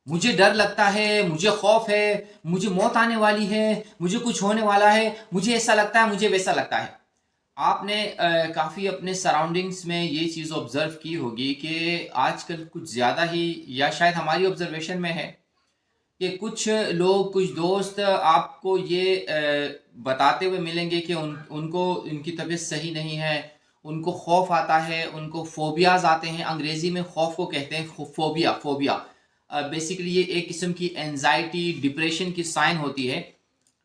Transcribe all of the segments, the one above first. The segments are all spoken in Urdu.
مجھے ڈر لگتا ہے، مجھے خوف ہے، مجھے موت آنے والی ہے، مجھے کچھ ہونے والا ہے، مجھے ایسا لگتا ہے، مجھے ویسا لگتا ہے۔ آپ نے کافی اپنے سراؤنڈنگس میں یہ چیز آبزرو کی ہوگی کہ آج کل کچھ زیادہ ہی، یا شاید ہماری آبزرویشن میں ہے کہ کچھ لوگ، کچھ دوست آپ کو یہ بتاتے ہوئے ملیں گے کہ ان کو ان کی طبیعت صحیح نہیں ہے، ان کو خوف آتا ہے، ان کو فوبیاز آتے ہیں، انگریزی میں خوف کو کہتے ہیں فوبیا۔ فوبیا بیسیکلی یہ ایک قسم کی اینزائٹی، ڈپریشن کی سائن ہوتی ہے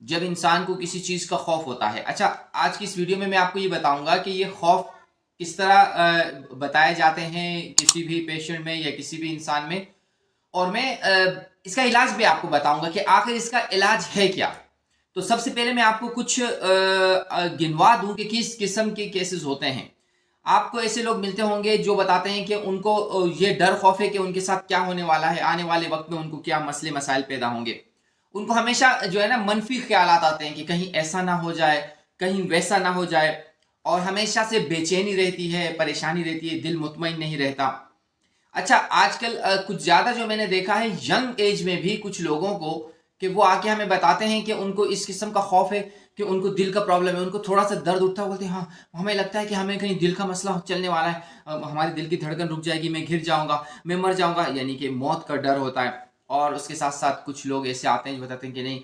جب انسان کو کسی چیز کا خوف ہوتا ہے۔ اچھا، آج کی اس ویڈیو میں آپ کو یہ بتاؤں گا کہ یہ خوف کس طرح بتائے جاتے ہیں کسی بھی پیشنٹ میں یا کسی بھی انسان میں، اور میں اس کا علاج بھی آپ کو بتاؤں گا کہ آخر اس کا علاج ہے کیا۔ تو سب سے پہلے میں آپ کو کچھ گنوا دوں کہ کس قسم کے کیسز ہوتے ہیں۔ آپ کو ایسے لوگ ملتے ہوں گے جو بتاتے ہیں کہ ان کو یہ ڈر خوف ہے کہ ان کے ساتھ کیا ہونے والا ہے، آنے والے وقت میں ان کو کیا مسئلے مسائل پیدا ہوں گے۔ ان کو ہمیشہ جو ہے نا منفی خیالات آتے ہیں کہ کہیں ایسا نہ ہو جائے، کہیں ویسا نہ ہو جائے، اور ہمیشہ سے بے چینی رہتی ہے، پریشانی رہتی ہے، دل مطمئن نہیں رہتا۔ اچھا، آج کل کچھ زیادہ جو میں نے دیکھا ہے ینگ ایج میں بھی کچھ لوگوں کو کہ وہ آ کے ہمیں بتاتے ہیں کہ ان کو اس قسم کا خوف ہے کہ ان کو دل کا پرابلم ہے، ان کو تھوڑا سا درد اٹھتا بولتے ہیں ہاں ہمیں لگتا ہے کہ ہمیں کہیں دل کا مسئلہ چلنے والا ہے، ہمارے دل کی دھڑکن رک جائے گی، میں گر جاؤں گا، میں مر جاؤں گا، یعنی کہ موت کا ڈر ہوتا ہے۔ اور اس کے ساتھ ساتھ کچھ لوگ ایسے آتے ہیں جو بتاتے ہیں کہ نہیں،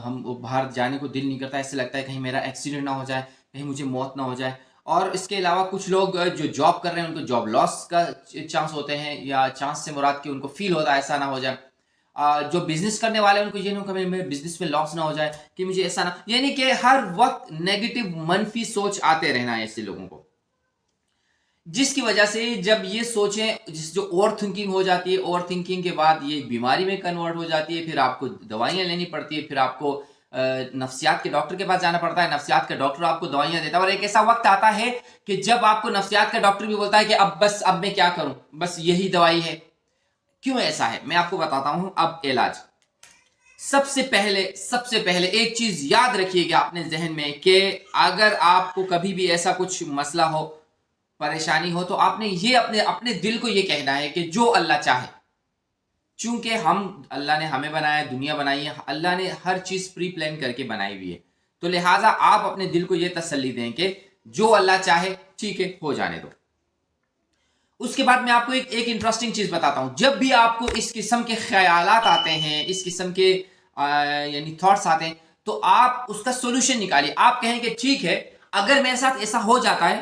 ہم باہر جانے کو دل نہیں کرتا، ایسے لگتا ہے کہیں میرا ایکسیڈنٹ نہ ہو جائے، کہیں مجھے موت نہ ہو جائے۔ اور اس کے علاوہ کچھ لوگ جو جاب کر رہے ہیں ان کو جاب لاس کا چانس ہوتے ہیں، یا چانس سے مراد کہ ان کو فیل ہوتا ہے ایسا نہ ہو جائے۔ جو بزنس کرنے والے ہیں ان کو یہ نہیں کہ میرے بزنس میں لاس نہ ہو جائے، کہ مجھے ایسا نہ، یعنی کہ ہر وقت نیگیٹو منفی سوچ آتے رہنا ہے ایسے لوگوں کو، جس کی وجہ سے جب یہ سوچیں جو اوور تھنکنگ ہو جاتی ہے، اوور تھنکنگ کے بعد یہ بیماری میں کنورٹ ہو جاتی ہے، پھر آپ کو دوائیاں لینی پڑتی ہے، پھر آپ کو نفسیات کے ڈاکٹر کے پاس جانا پڑتا ہے، نفسیات کا ڈاکٹر آپ کو دوائیاں دیتا ہے، اور ایک ایسا وقت آتا ہے کہ جب آپ کو نفسیات کا ڈاکٹر بھی بولتا ہے کہ اب میں کیا کروں، بس یہی دوائی ہے۔ کیوں ایسا ہے میں آپ کو بتاتا ہوں۔ اب علاج، سب سے پہلے ایک چیز یاد رکھیے گا اپنے ذہن میں کہ اگر آپ کو کبھی بھی ایسا کچھ مسئلہ ہو، پریشانی ہو، تو آپ نے یہ اپنے دل کو یہ کہنا ہے کہ جو اللہ چاہے، چونکہ اللہ نے ہمیں بنایا ہے، دنیا بنائی ہے، اللہ نے ہر چیز پری پلان کر کے بنائی ہوئی ہے، تو لہٰذا آپ اپنے دل کو یہ تسلی دیں کہ جو اللہ چاہے ٹھیک ہے، ہو جانے دو۔ اس کے بعد میں آپ کو ایک انٹرسٹنگ چیز بتاتا ہوں۔ جب بھی آپ کو اس قسم کے خیالات آتے ہیں، اس قسم کے یعنی تھاٹس آتے ہیں، تو آپ اس کا سولوشن نکالیے۔ آپ کہیں کہ ٹھیک ہے، اگر میرے ساتھ ایسا ہو جاتا ہے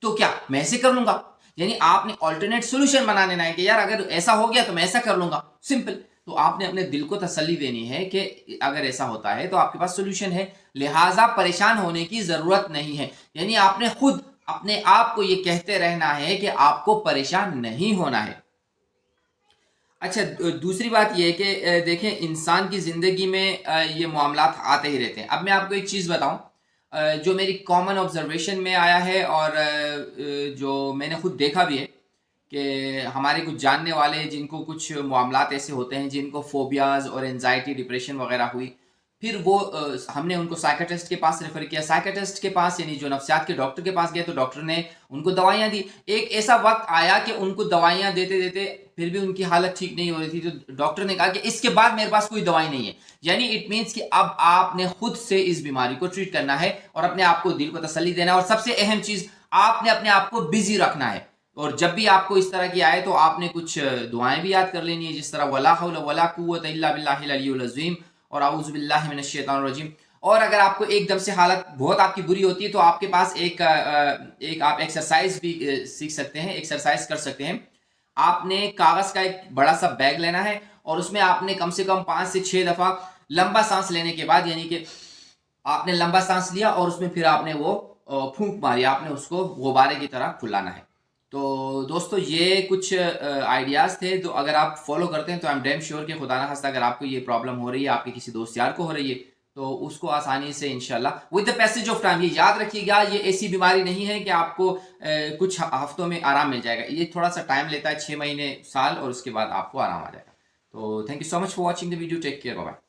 تو کیا میں ایسے کر لوں گا، یعنی آپ نے آلٹرنیٹ سولوشن بنا لینا ہے کہ یار اگر ایسا ہو گیا تو میں ایسا کر لوں گا، سمپل۔ تو آپ نے اپنے دل کو تسلی دینی ہے کہ اگر ایسا ہوتا ہے تو آپ کے پاس سولوشن ہے، لہٰذا پریشان ہونے کی ضرورت نہیں ہے۔ یعنی آپ نے خود اپنے آپ کو یہ کہتے رہنا ہے کہ آپ کو پریشان نہیں ہونا ہے۔ اچھا، دوسری بات یہ ہے کہ دیکھیں انسان کی زندگی میں یہ معاملات آتے ہی رہتے ہیں۔ اب میں آپ کو ایک چیز بتاؤں جو میری کامن آبزرویشن میں آیا ہے، اور جو میں نے خود دیکھا بھی ہے کہ ہمارے کچھ جاننے والے جن کو کچھ معاملات ایسے ہوتے ہیں، جن کو فوبیاز اور انزائٹی، ڈپریشن وغیرہ ہوئی، پھر وہ ہم نے ان کو سائیکٹرسٹ کے پاس ریفر کیا، سائیکٹرسٹ کے پاس یعنی جو نفسیات کے ڈاکٹر کے پاس گئے، تو ڈاکٹر نے ان کو دوائیاں دی۔ ایک ایسا وقت آیا کہ ان کو دوائیاں دیتے دیتے پھر بھی ان کی حالت ٹھیک نہیں ہو رہی تھی، تو ڈاکٹر نے کہا کہ اس کے بعد میرے پاس کوئی دوائی نہیں ہے، یعنی اٹ مینس کہ اب آپ نے خود سے اس بیماری کو ٹریٹ کرنا ہے، اور اپنے آپ کو دل کو تسلی دینا ہے، اور سب سے اہم چیز آپ نے اپنے آپ کو بزی رکھنا ہے۔ اور جب بھی آپ کو اس طرح کی آئے تو آپ نے کچھ دعائیں بھی یاد کر لینی ہے، جس طرح ولا حول ولا قوت الا باللہ العلی العظیم، اور اعوذ باللہ من الشیطان الرجیم۔ اور اگر آپ کو ایک دم سے حالت بہت آپ کی بری ہوتی ہے تو آپ کے پاس ایک آپ ایکسرسائز بھی سیکھ سکتے ہیں، ایکسرسائز کر سکتے ہیں۔ آپ نے کاغذ کا ایک بڑا سا بیگ لینا ہے، اور اس میں آپ نے کم سے کم 5 سے 6 دفعہ لمبا سانس لینے کے بعد، یعنی کہ آپ نے لمبا سانس لیا اور اس میں پھر آپ نے وہ پھونک ماری، آپ نے اس کو غبارے کی طرح پھلانا ہے۔ تو دوستو یہ کچھ آئیڈیاز تھے، تو اگر آپ فالو کرتے ہیں تو آئی ایم ڈیم شیور کہ خدا نخواستہ اگر آپ کو یہ پرابلم ہو رہی ہے، آپ کے کسی دوست یار کو ہو رہی ہے، تو اس کو آسانی سے انشاءاللہ with the passage of time, یہ یاد رکھیے گا یہ ایسی بیماری نہیں ہے کہ آپ کو کچھ ہفتوں میں آرام مل جائے گا، یہ تھوڑا سا ٹائم لیتا ہے، 6 مہینے، سال، اور اس کے بعد آپ کو آرام آ جائے گا۔ تو thank you so much for watching the video, take care, bye bye.